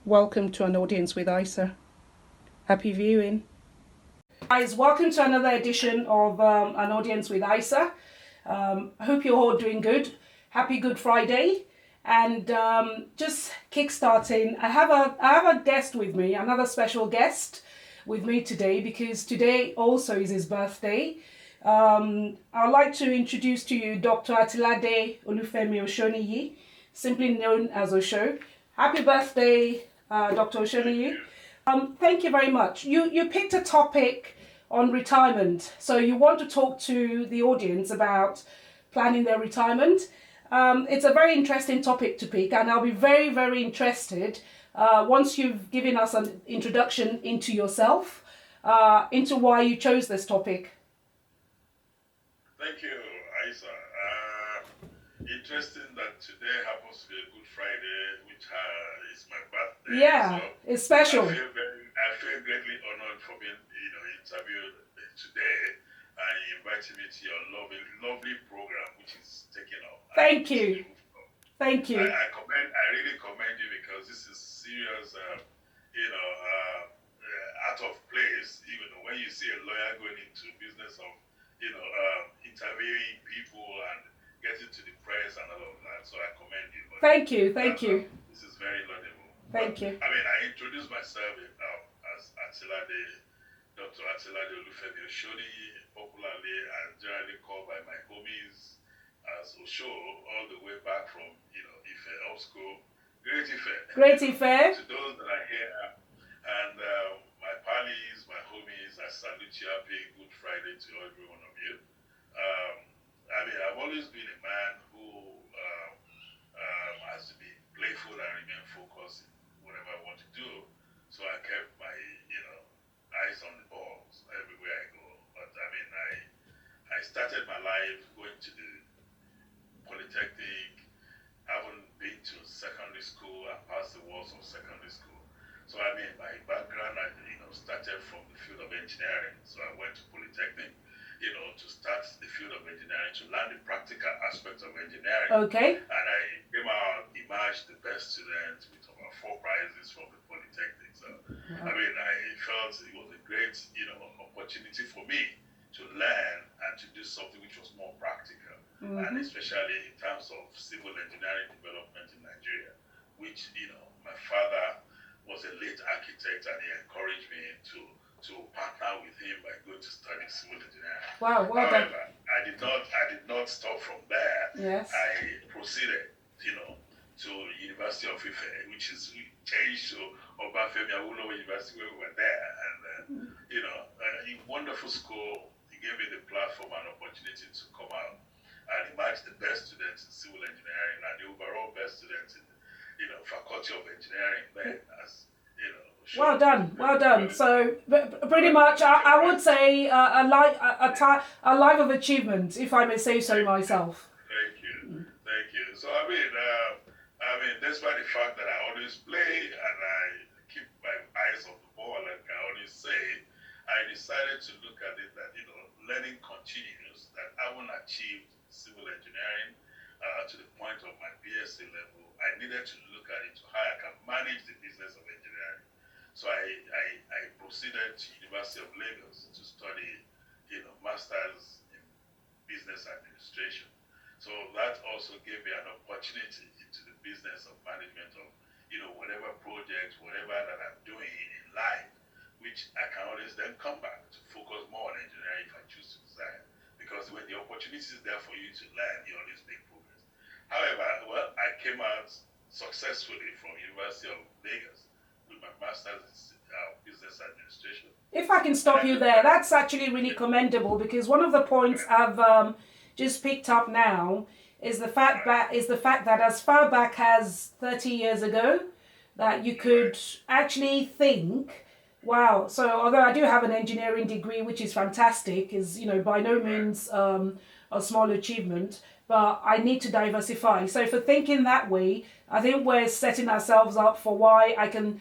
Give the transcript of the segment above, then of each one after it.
Welcome to An Audience with Isa. Happy viewing. Guys, welcome to another edition of An Audience with Isa. I hope you're all doing good. Happy Good Friday. And just kickstarting, I have a guest with me, another special guest with me today, because today also is his birthday. I'd like to introduce to you Dr. Atilade Olufemi Oshoniyi, simply known as Osho. Happy birthday, Dr. Oshoniyi. Thank you very much. You picked a topic on retirement, so you want to talk to the audience about planning their retirement. It's a very interesting topic to pick, and I'll be very, very interested once you've given us an introduction into yourself, into why you chose this topic. Thank you, Isa. Interesting that today happens to be a Good Friday, which is my birthday. Yeah, so it's special. I feel greatly honored for being, interviewed today, and you invited me to your lovely program, which is taking off. Thank you. Thank you. I really commend you, because this is serious, out of place. Even when you see a lawyer going into business of, interviewing people and getting to the press and all of that. So I commend you. Thank you. Thank you. This is very laudable. Thank you. I introduced myself as Atilade, Dr. Atilade Olufemi Oshoniyi, popularly and generally called by my homies as Osho, all the way back from, Ife, old school. Great Ife. Great Ife. To those that are here, and my pals, my homies, I salute you. Happy Good Friday to every one of you. I've always been a man who has to be playful and remain focused in whatever I want to do. So I kept my, eyes on the balls everywhere I go. But I started my life going to the Polytechnic. I haven't been to secondary school. I passed the walls of secondary school. So my background, started from the field of engineering. So I went to Polytechnic, to start the field of engineering, to learn the practical aspects of engineering. Okay. And I came out, emerged the best student with about 4 prizes from the Polytechnic. So, I felt it was a great, opportunity for me to learn and to do something which was more practical. Mm-hmm. And especially in terms of civil engineering development in Nigeria, which, my father was a late architect, and he encouraged me to partner with him by going to study civil engineering. Wow, well done. However, I did not stop from there. Yes. I proceeded, to University of Ife, which is changed to Obafemi Awolowo University, where we were there, and a wonderful school. He gave me the platform and opportunity to come out and emerge the best students in civil engineering and the overall best students in, Faculty of Engineering there, as Well done, well done. So pretty much, I would say a life of achievement, if I may say so myself. Thank you. So despite the fact that I always play and I keep my eyes on the ball, like I always say, I decided to look at it that learning continues. That I haven't achieved civil engineering to the point of my BSc level. I needed to look at it to how I can manage the business of engineering. So I proceeded to University of Lagos to study, masters in business administration. So that also gave me an opportunity into the business of management of, whatever project, whatever that I'm doing in life, which I can always then come back to focus more on engineering if I choose to desire. Because when the opportunity is there for you to learn, you always make progress. However, I came out successfully from University of Lagos with my master's in business administration. If I can stop you there, that's actually really commendable, because one of the points I've just picked up now is the fact that as far back as 30 years ago, that you could actually think, wow. So although I do have an engineering degree, which is fantastic, is by no means a small achievement, but I need to diversify. So for thinking that way, I think we're setting ourselves up for why I can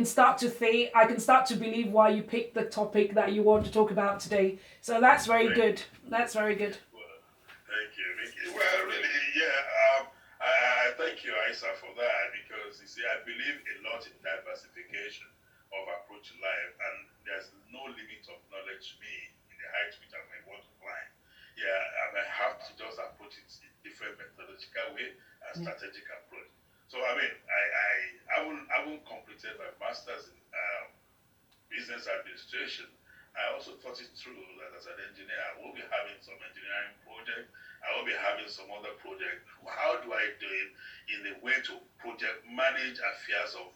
start to think, I can start to believe why you picked the topic that you want to talk about today. So that's very good. That's very good. Well, thank you. Well, really, yeah. I I thank you, Isa, for that because you see, I believe a lot in diversification of approach to life, and there's no limit of knowledge to me in the height which I may want to climb. Yeah, I may have to just approach it in different methodological way and strategic approach. So I mean, I haven't completed my master's in business administration. I also thought it through that as an engineer, I will be having some engineering project. I will be having some other project. How do I do it in the way to project manage affairs of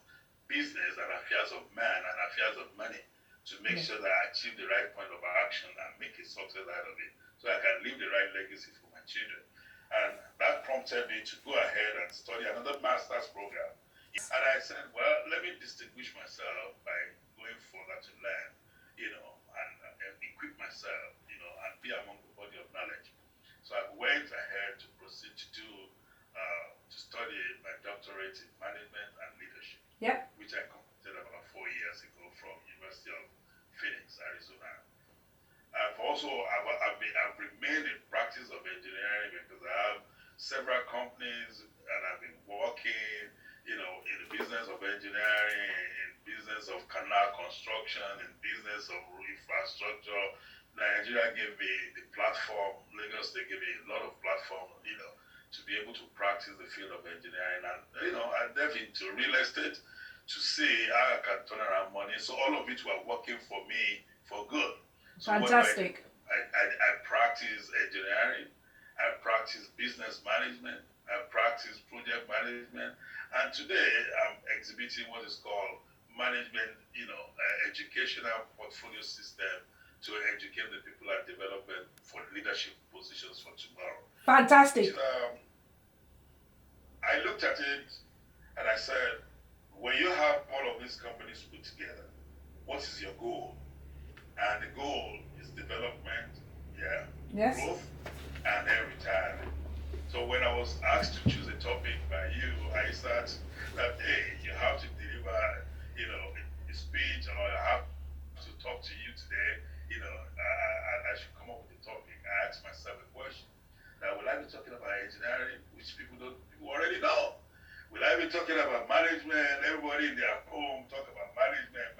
business and affairs of man and affairs of money to make sure that I achieve the right point of action and make a success out of it so I can leave the right legacy for my children. And that prompted me to go ahead and study another master's program. And I said, well, let me distinguish myself by going further to learn, and equip myself, and be among the body of knowledge. So I went ahead to proceed to study my doctorate in management and leadership, which I completed about 4 years ago from University of Phoenix, Arizona. I've remained in practice of engineering because I have several companies and I've been working, in the business of engineering, in business of canal construction, in business of infrastructure. Nigeria gave me the platform, Lagos they gave me a lot of platform, to be able to practice the field of engineering. And, I delved into real estate to see how I can turn around money. So all of it were working for me for good. So fantastic. I practice engineering, I practice business management, I practice project management, and today I'm exhibiting what is called management, educational portfolio system to educate the people at development for leadership positions for tomorrow. Fantastic. I looked at it and I said, when you have all of these companies put together, what is your goal? And the goal is development, growth, and then retirement. So when I was asked to choose a topic by you, I said that, hey, you have to deliver, a speech, or I have to talk to you today, and I should come up with a topic. I asked myself a question. Now, will I be talking about engineering, which people already know? Will I be talking about management? Everybody in their home talk about management.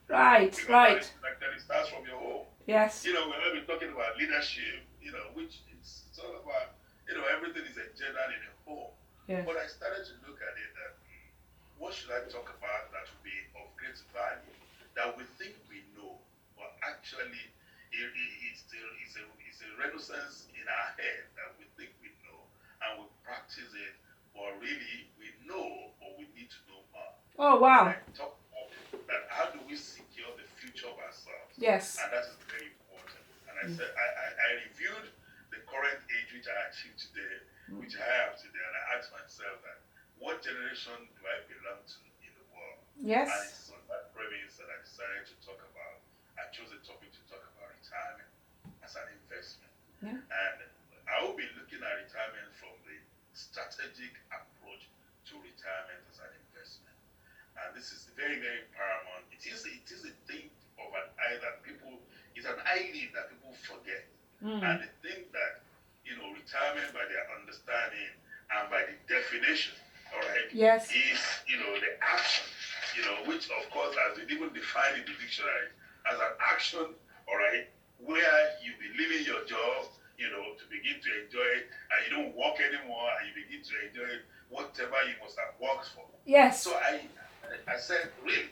Right. It starts from your home. Yes. Will I be talking about leadership? Which it's all about. Everything is engendered in a home. Yeah. But I started to look at it that what should I talk about that would be of great value, that we think we know, but actually it's a renaissance in our head that we think we know and we practice it, but really we know, but we need to know more. Oh wow. And I talk about that how do we secure the future of ourselves? Yes. And that is very important. And I said I reviewed the current age which I achieved today, which I have today, and I asked myself that what generation do I belong to in the world? Yes. And it's on that premise that I decided to talk about. I chose a topic to talk about retirement as an investment. Yeah. And I will be looking at retirement from the strategic approach to retirement as an investment. And this is very, very paramount. It is a thing of an eye that it's an eyelid that people forget. And they think that, retirement by their understanding and by the definition, all right, yes, is, the action, which of course, as it even defined in the dictionary, as an action, all right, where you be leaving your job, to begin to enjoy it, and you don't work anymore, and you begin to enjoy it, whatever you must have worked for. Yes. So I said, really,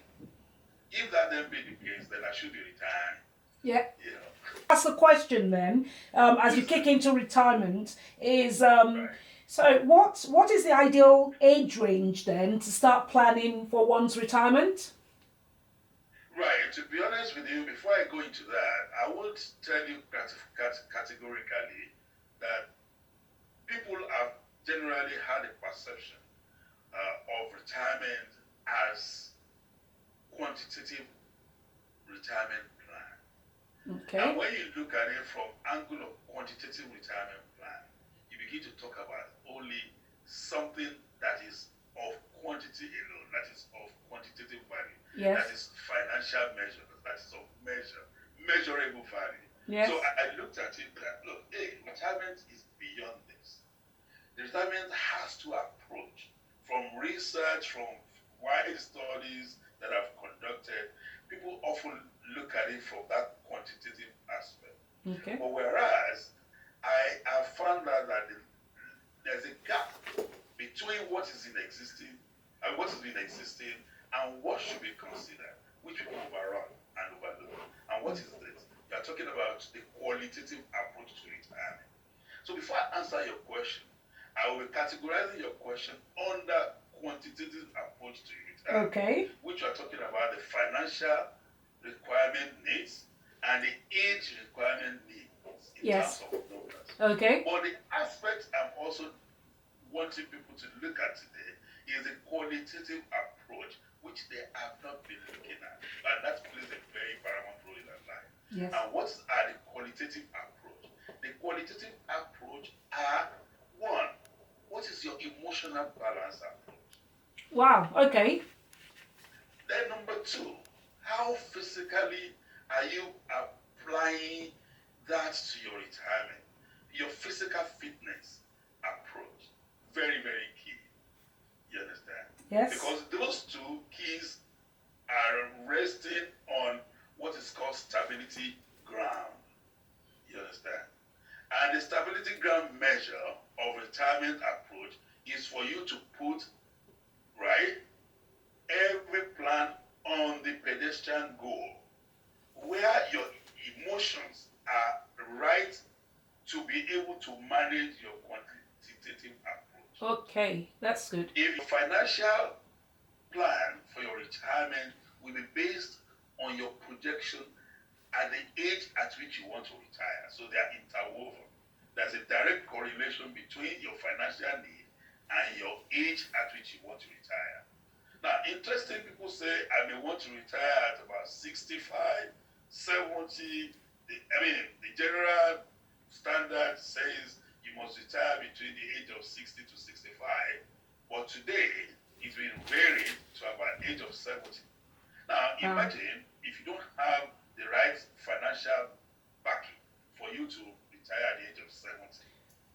if that then be the case, then I should be retiring. Yeah. That's the question then, as you kick into retirement, is so what is the ideal age range then to start planning for one's retirement? Right, to be honest with you, before I go into that, I would tell you categorically that people have generally had a perception of retirement as quantitative retirement plan. Okay. And when you look at it from angle of quantitative retirement plan, you begin to talk about only something that is of quantity alone, that is of quantitative value, that is financial measure, that is of measurable value. Yes. So I looked at it that, look, hey, retirement is beyond this. The retirement has to approach from research, from wide studies that I've conducted. People often look at it from that quantitative aspect. Okay. But whereas I have found out that there's a gap between what is in existing and what has been existing and what should be considered, which people overrun and overlook. And what is this? You're talking about the qualitative approach to retirement. So before I answer your question, I will be categorizing your question under quantitative approach to retirement. Okay. Which are talking about the financial requirement needs and the age requirement needs in Yes. terms of numbers. Okay. But the aspect I'm also wanting people to look at today is a qualitative approach which they have not been looking at. And that plays a very paramount role in their life. Yes. And what are the qualitative approach? The qualitative approach are, one, what is your emotional balance approach? Wow. Okay. Then number two, how physically are you applying that to your retirement? Your physical fitness approach, very, very key. You understand? Yes. Because those two keys are resting on what is called stability ground. You understand? And the stability ground measure of retirement approach is for you to put, right, every plan on the pedestrian goal where your emotions are right to be able to manage your quantitative approach. Okay, that's good. If your financial plan for your retirement will be based on your projection at the age at which you want to retire, so they are interwoven. There's a direct correlation between your financial need and your age at which you want to retire. Now, interesting, people say, I may want to retire at about 65, 70. The general standard says you must retire between the age of 60 to 65. But today, it's been varied to about age of 70. Now, imagine if you don't have the right financial backing for you to retire at the age of 70.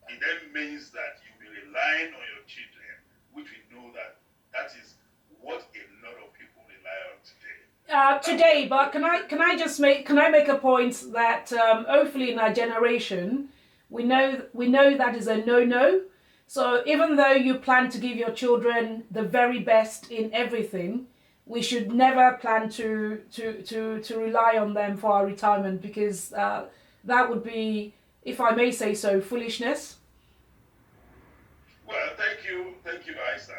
It then means that you'll be relying on your children, which we know that is what a lot of people rely on today. But can I make a point that hopefully in our generation we know that is a no. So even though you plan to give your children the very best in everything, we should never plan to rely on them for our retirement, because that would be, if I may say so, foolishness. Well, thank you, Isa.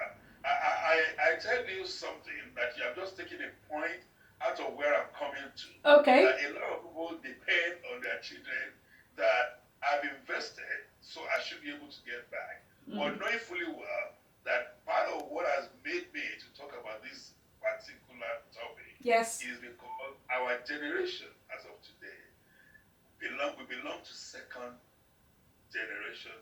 I tell you something that you have just taken a point out of where I'm coming to. Okay. A lot of people depend on their children that I've invested, so I should be able to get back. But knowing fully well that part of what has made me to talk about this particular topic Yes. is because our generation, as of today, we belong to second generation.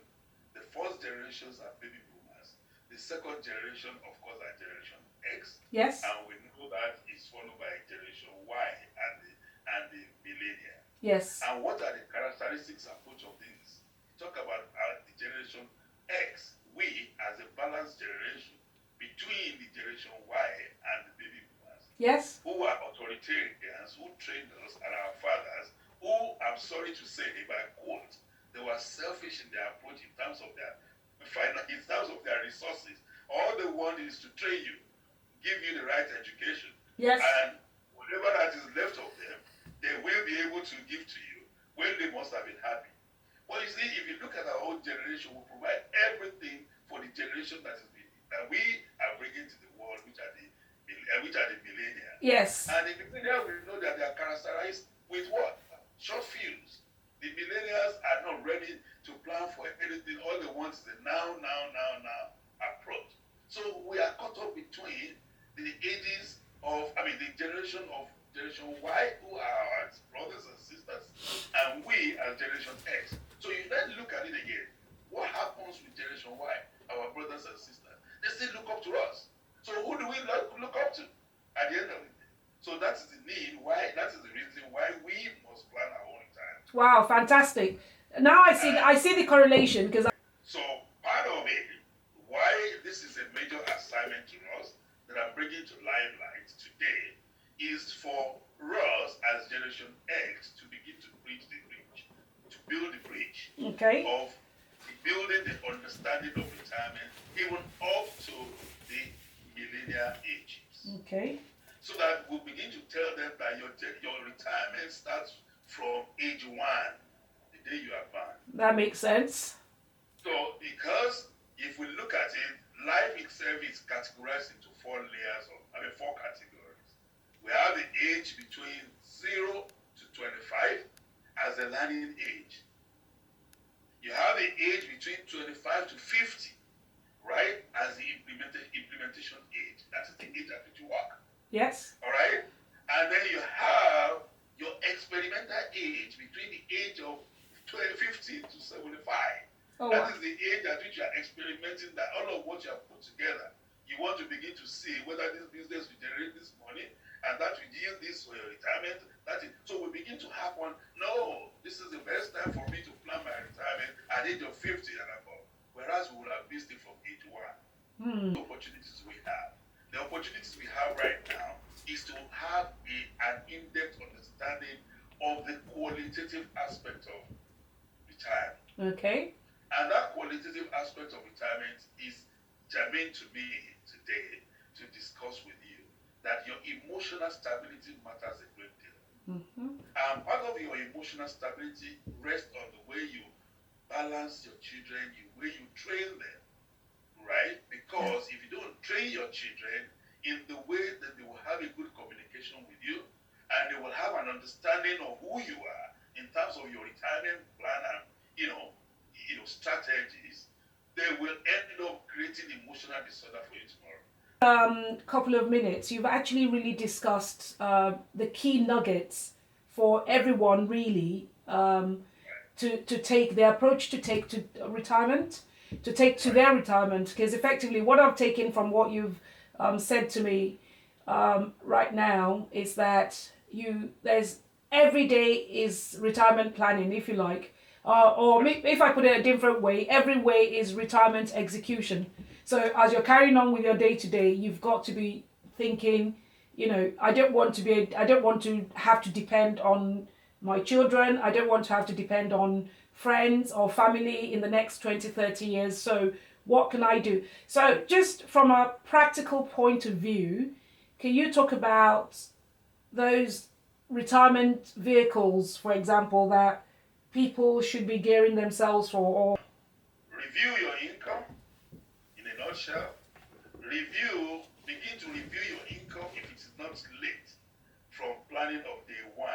The first generations are baby boomers. The second generation, of course, are Generation X. Yes. And we know that is followed by Generation Y and the millennial. Yes. And what are the characteristics approach of this? Talk about the Generation X. We, as a balanced generation between the Generation Y and the baby boomers, Yes. who are authoritarians, who trained us, and our fathers, who, I'm sorry to say, if I quote, they were selfish in their approach in terms of their resources. All they want is to train you, give you the right education. Yes. And whatever that is left of them, they will be able to give to you when they must have been happy. Well, you see, if you look at our own generation, we provide everything for the generation that we are bringing to the world, which are the millennials. Yes. And the millennials, we know that they are characterized with what? Short fuse. The millennials are not ready to plan for anything. All they want is the now approach. So we are caught up between the ages of, the generation of Generation Y, who are our brothers and sisters, and we as Generation X. So you then look at it again. What happens with Generation Y, our brothers and sisters? They still look up to us. So who do we look up to at the end of the day? So that is the reason why we must plan our own time. Wow, fantastic. Now I see the correlation, because so part of it into limelight today is for us as Generation X to begin to bridge the bridge, to build the bridge Okay. of building the understanding of retirement even up to the millennial ages. Okay. So that we'll begin to tell them that your retirement starts from age 1, the day you are born. That makes sense. So, because if we look at it, life itself is categorized into 4 categories. We have the age between 0 to 25 as the learning age. You have the age between 25 to 50, right, as the implementation age. That is the age at which you work. Yes. All right? And then you have your experimental age between the age of 50 to 75. Oh, That wow. is the age at which you are experimenting that all of what you have put together. You want to begin to see whether this business will generate this money and that will yield this for your retirement. So we begin to happen. No, this is the best time for me to plan my retirement at the age of 50 and above. Whereas we would have missed it from age 1. The opportunities we have. The opportunities we have right now is to have an in-depth understanding of the qualitative aspect of retirement. Okay. And that qualitative aspect of retirement is germane to me today to discuss with you that your emotional stability matters a great deal. And part of your emotional stability rests on the way you balance your children, the way you train them, right? Because if you don't train your children in the way that they will have a good communication with you and they will have an understanding of who you are in terms of your retirement plan and strategies, they will end up creating emotional disorder for you tomorrow. Couple of minutes, you've actually really discussed the key nuggets for everyone really to take their approach to take to retirement, to take to their retirement. Because effectively, what I've taken from what you've said to me right now is that there's every day is retirement planning, if you like. Or if I put it a different way, every way is retirement execution. So as you're carrying on with your day to day, you've got to be thinking, I don't want to have to depend on my children. I don't want to have to depend on friends or family in the next 20, 30 years. So what can I do? So just from a practical point of view, can you talk about those retirement vehicles, for example, that people should be gearing themselves for? Or review your income in a nutshell. Begin to review your income if it is not late from planning of day 1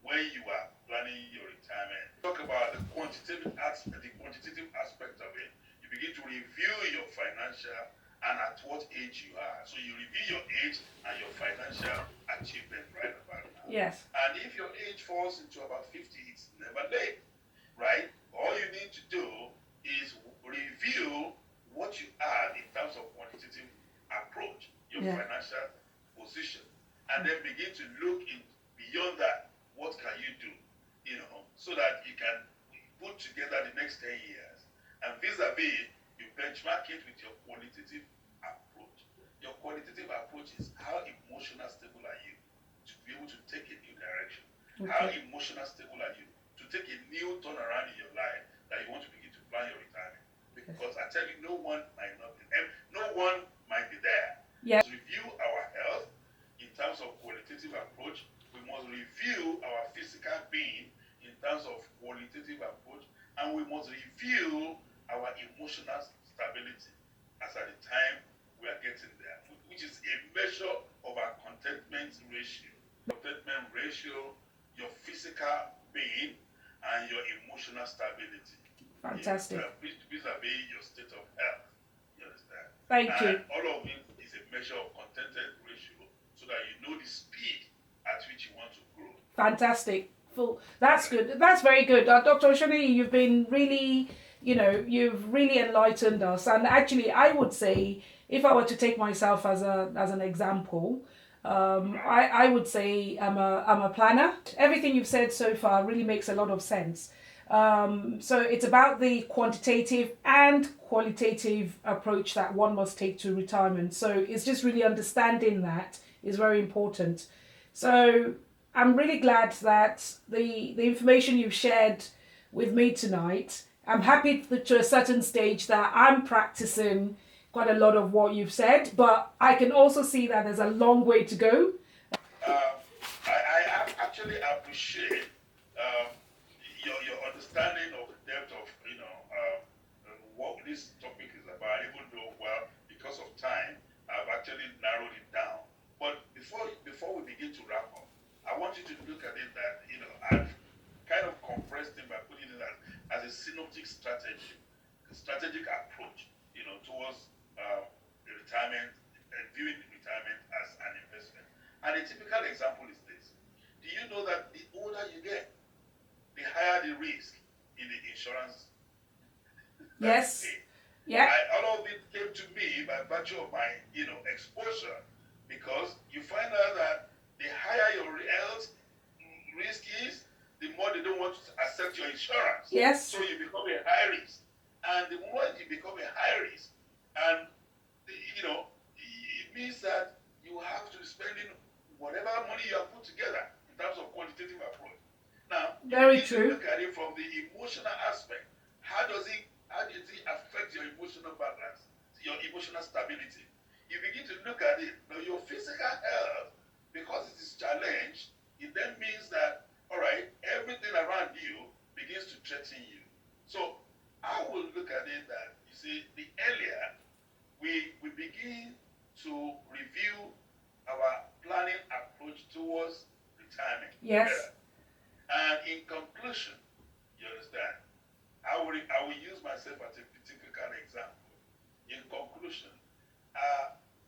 when you are planning your retirement. Talk about the quantitative aspect of it. You begin to review your financial and at what age you are. So you review your age and your financial achievement right about now. yes. And if your age falls into about 50, it's never late, right? All you need to do is review what you have in terms of quantitative approach, your financial position, and then begin to look in beyond that. What can you do, so that you can put together the next 10 years, and vis-a-vis, you benchmark it with your qualitative approach. Your qualitative approach is how emotional stable are you to be able to take a new direction? Okay. How emotional stable are you to take a new turnaround in your life that you want to begin to plan your retirement? Because I tell you, no one might be there. Yeah. We must review our health in terms of qualitative approach. We must review our physical being in terms of qualitative approach, and we must review our emotional stability as at the time we are getting there, which is a measure of our contentment ratio. Contentment ratio, your physical being, and your emotional stability. Fantastic. Vis-a-vis your state of health. You understand? Thank you. All of it is a measure of contented ratio so that you know the speed at which you want to grow. Fantastic. That's good. That's very good. Dr. Oshoniyi, you've been really, you've really enlightened us. And actually, I would say, if I were to take myself as an example, I would say I'm a planner. Everything you've said so far really makes a lot of sense. So it's about the quantitative and qualitative approach that one must take to retirement. So it's just really understanding that is very important. So I'm really glad that the information you've shared with me tonight, I'm happy to a certain stage that I'm practicing quite a lot of what you've said, but I can also see that there's a long way to go. I actually appreciate your understanding of the depth of what this topic is about. Even though, well, because of time, I've actually narrowed it down. But before we begin to wrap up, I want you to look at it that I've kind of compressed it by putting it as a synoptic strategy, a strategic approach, towards the retirement and viewing retirement as an investment. And a typical example is this. Do you know that the older you get, the higher the risk in the insurance? Yes. Yeah. All of it came to me by virtue of my, exposure, because you find out that the higher your health risk is, the more they don't want to accept your insurance. Yes. So you become a high risk. And the moment you become a high risk, and, it means that you have to be spending whatever money you have put together in terms of quantitative approach. Now, very you need true. to look at it from the emotional aspect. How does it affect your emotional balance, your emotional stability? You begin to look at it. Now, your physical health, because it is challenged, it then means that, all right, everything around you begins to threaten you. So I will look at it that, you see, the earlier we begin to review our planning approach towards retirement. Yes. Better. And in conclusion, you understand, I will use myself as a typical example. In conclusion,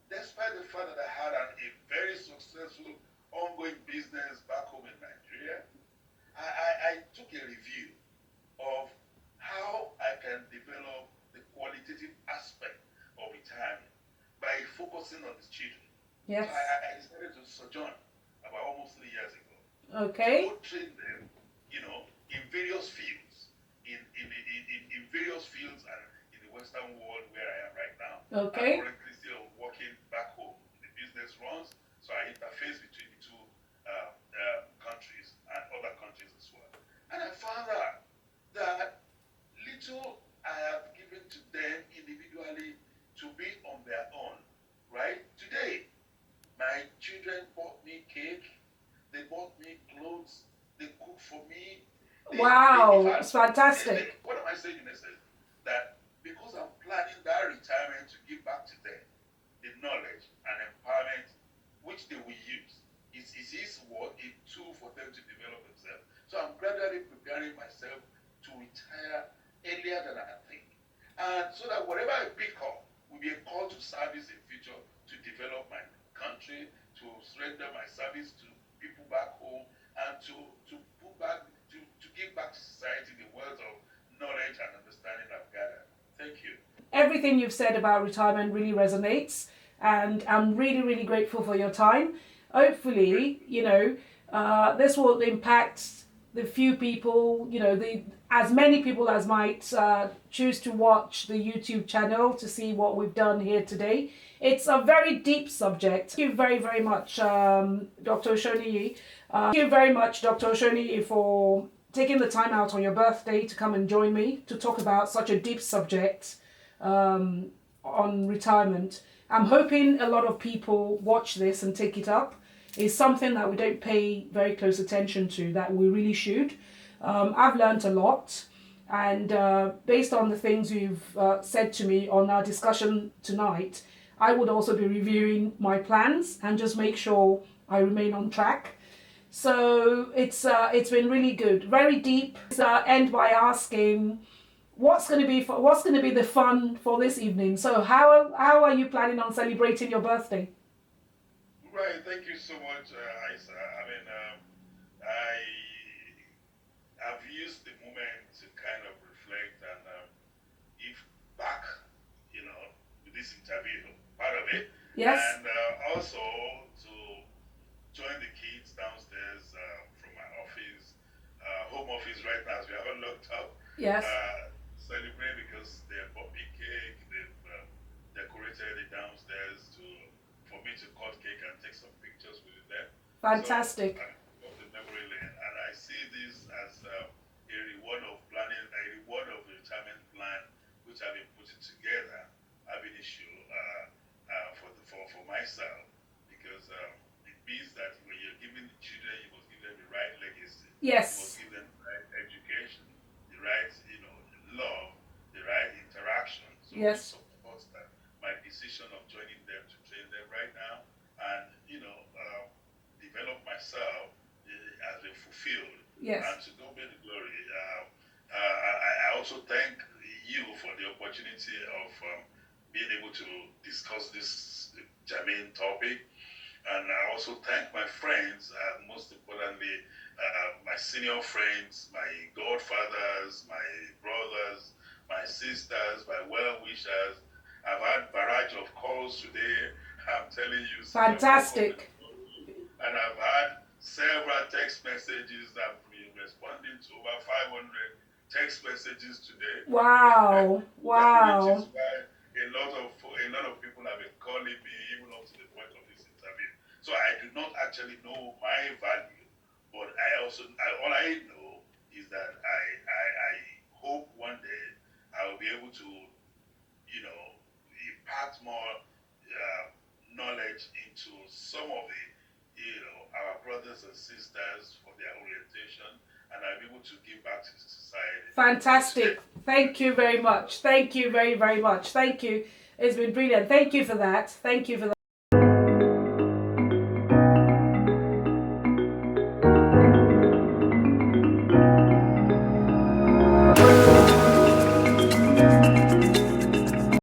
despite the fact that I had a very successful ongoing business back home in Nigeria, I took a review of how I can develop the qualitative aspect of retirement by focusing on the children. Yes. So I decided to sojourn about almost 3 years ago. Okay. To train them, in various fields, in various fields and in the Western world where I am right now. Okay. I'm currently still working back home in the business runs, so I interface between the two countries and other countries as well. And I found out that little I have given to them individually to be on their own, right? Today, my children bought me cake, they bought me clothes, they cook for me. Wow, it's fantastic. What am I saying in essence? That because I'm planning that retirement to give back to them the knowledge and empowerment which they will use. It is what a tool for them to develop themselves. So I'm gradually preparing myself to retire earlier than I think. And so that whatever I pick up will be a call to service in future to develop my country, to render my service to people back home, and to put back to give back to society the wealth of knowledge and understanding I've gathered. Thank you. Everything you've said about retirement really resonates, and I'm really, really grateful for your time. Hopefully, this will impact the few people, as many people as might choose to watch the YouTube channel to see what we've done here today. It's a very deep subject. Thank you very, very much, Dr. Oshoniyi. Thank you very much, Dr. Oshoniyi, for taking the time out on your birthday to come and join me to talk about such a deep subject on retirement. I'm hoping a lot of people watch this and take it up. It's something that we don't pay very close attention to, that we really should. I've learned a lot, and based on the things you've said to me on our discussion tonight, I would also be reviewing my plans and just make sure I remain on track. So it's been really good, very deep. End by asking, what's going to be the fun for this evening? So how are you planning on celebrating your birthday? Right, thank you so much, Isa. I mean, I've used the moment to kind of reflect and if back, with this interview, part of it. Yes. And also to join the kids downstairs from my office, home office. office right now, as we are all locked up. Yes. Celebrate because they bought me cake. They've decorated it downstairs for me to cut cake and take some pictures with them. Fantastic. So, of the memory lane, and I see this as a reward of planning, a reward of the retirement plan, which I've been putting together. I've been issue for myself, because it means that when you're giving the children, you must give them the right legacy. Yes. You must give them the right education, the right, love, the right interaction. So yes. It supports that. My decision of joining them to train them right now, and develop myself as a fulfilled. Yes. And to God be the glory. I also thank you for the opportunity of being able to discuss this germane topic. And I also thank my friends, most importantly, my senior friends, my godfathers, my brothers, my sisters, my well-wishers. I've had barrage of calls today. I'm telling you. Fantastic. And I've had several text messages. I've been responding to over 500 text messages today. Wow. Wow. Which is why a lot of people have been calling me, even up to the point of this interview. So I do not actually know my value, but all I know is that I hope one day I will be able to, impart more knowledge into some of the, our brothers and sisters for their orientation, and I'll be able to give back to society. Fantastic. Thank you very much. Thank you very, very much. Thank you. It's been brilliant. Thank you for that. Thank you for that.